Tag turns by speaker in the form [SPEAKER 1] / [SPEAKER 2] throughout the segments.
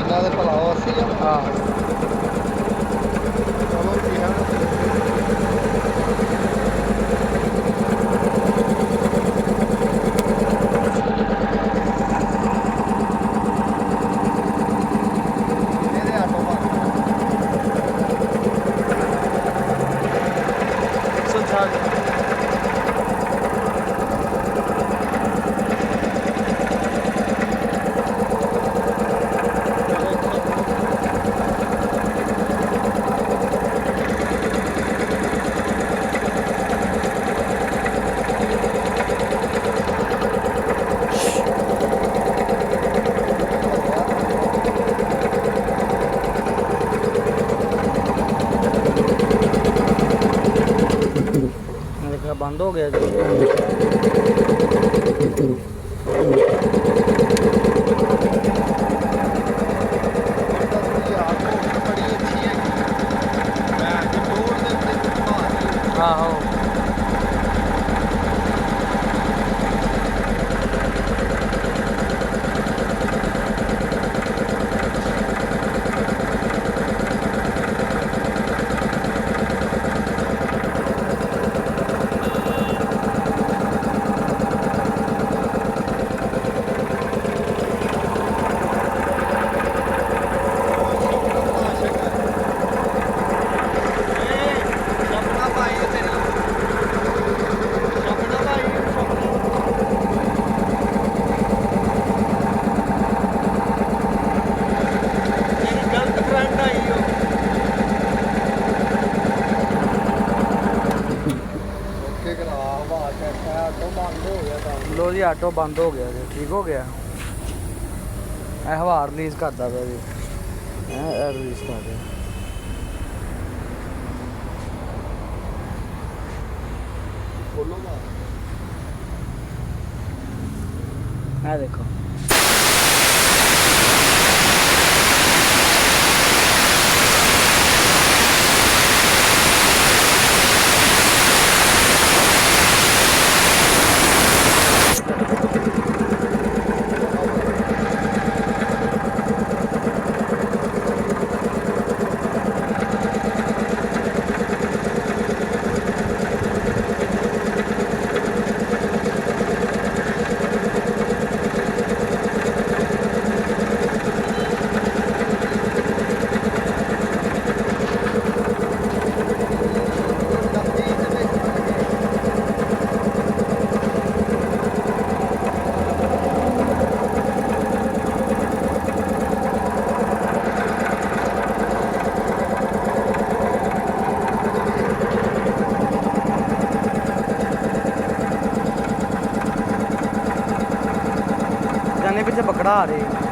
[SPEAKER 1] ਜਿਨ੍ਹਾਂ ਦੇ ਭਲਾ ਉਹ ਅਸੀਂ ਆ।
[SPEAKER 2] ਹਾਂ
[SPEAKER 1] ਚਲੋ ਕੀ ਹੈ ਇਹਦੇ ਆਟੋ ਬੰਦ
[SPEAKER 2] 140 मेरा बंद हो गया जी।
[SPEAKER 1] बड़ी अच्छी है मैं रोड ਦੇ ਉੱਤੇ ਘੁਮਾ
[SPEAKER 2] आहो लो जी आटो बंद हो गया जी। ठीक हो गया हवा रिलीज करता पिया जी। रिलीज कर दिया देखो जाने पीछे बकरा आ रही है।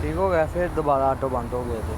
[SPEAKER 2] ठीक हो गया फिर दोबारा ऑटो बंद हो गए थे।